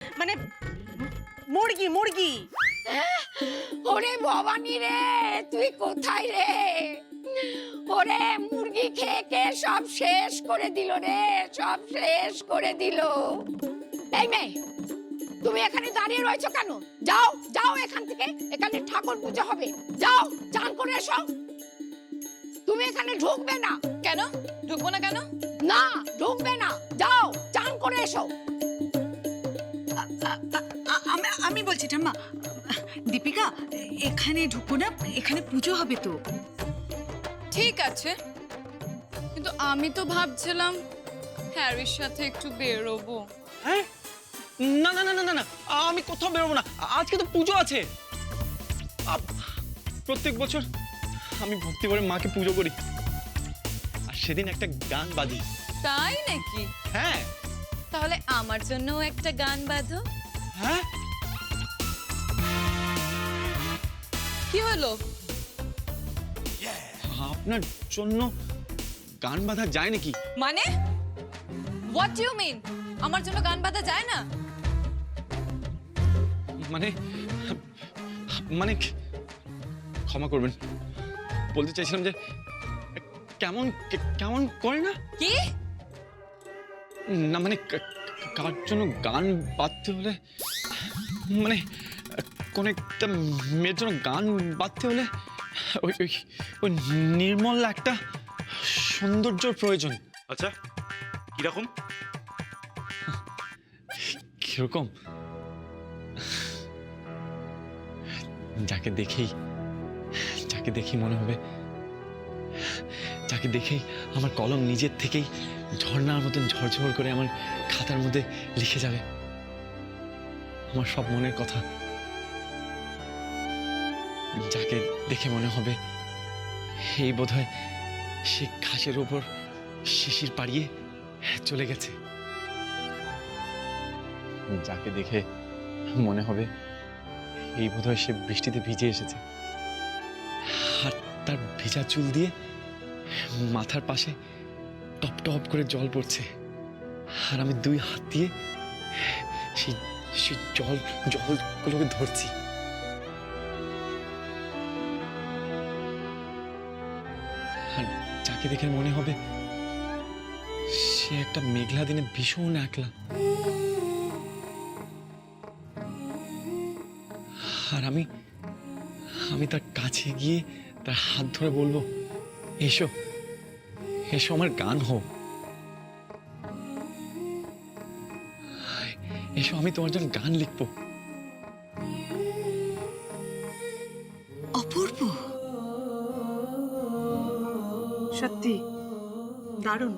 মানে মুরগি মুরগি। ওরে ভবানী রে, তুই কোথায় রে? ওরে মুরগি খেয়ে খেয়ে সব শেষ করে দিল রে, সব শেষ করে দিল। এই মেয়ে, তুমি এখানে দাঁড়িয়ে রয়েছো কেন? যাও যাও এখান থেকে, এখানে ঠাকুর পুজো হবে। যাও চান করে এসো। তুমি এখানে ঢুকবে না। কেন ঢুকবো না কেন? না ঢুকবে না, যাও চান করে এসো। আমি বলছি ঠাম্মা, দীপিকা এখানে ঢুকো না, এখানে পুজো হবে তো। ঠিক আছে, কিন্তু আমি তো ভাবছিলাম হ্যারির সাথে একটু বেরোবো। হ্যাঁ, না না না না না না, আমি কোথাও বেরোবো না, আজকে তো পুজো আছে। প্রত্যেক বছর আমি ভক্তি করে মাকে পুজো করি, আর সেদিন একটা গান বাজি। তাই নাকি? হ্যাঁ। তাহলে আমার জন্যও একটা গান বাঁধো। হ্যাঁ, কি হলো? আপনার জন্য গান বাঁধা যায় নাকি? মানে হোয়াট ডু ইউ মিন? আমার জন্য গান বাঁধা যায় না? মানে মানে ক্ষমা করবেন, বলতে চাইছিলাম যে কেমন কেমন করে না। কি না মানে কার জন্য গান বাঁধতে হলে, মানে কোন একটা মেয়ের জন্য গান বাঁধতে হলে ওই ওই ওই নির্মল একটা সৌন্দর্যর প্রয়োজন। আচ্ছা, কিরকম? কিরকম? যাকে দেখেই মনে হবে, যাকে দেখেই আমার কলম নিজের থেকেই ঝর্ণার মতন ঝরঝর করে আমার খাতার মধ্যে লিখে যাবে আমার সব মনের কথা। যাকে দেখে মনে হবে এই বোধহয় সে ঘাসের ওপর শিশির পাড়িয়ে চলে গেছে। যাকে দেখে মনে হবে এই বোধহয় সে বৃষ্টিতে ভিজে এসেছে, আর তার ভেজা চুল দিয়ে মাথার পাশে টপ টপ করে জল পড়ছে, আর আমি দুই হাত দিয়ে সেই জলগুলোকে ধরছি। আর যাকে দেখে মনে হবে সে একটা মেঘলা দিনে ভীষণ একলা, আর আমি তার কাছে গিয়ে তার হাত ধরে বলবো, এসো এসো আমার গান হোক, এসো আমি তোমার জন্য গান লিখবো। অপূর্ব, সত্যি দারুণ।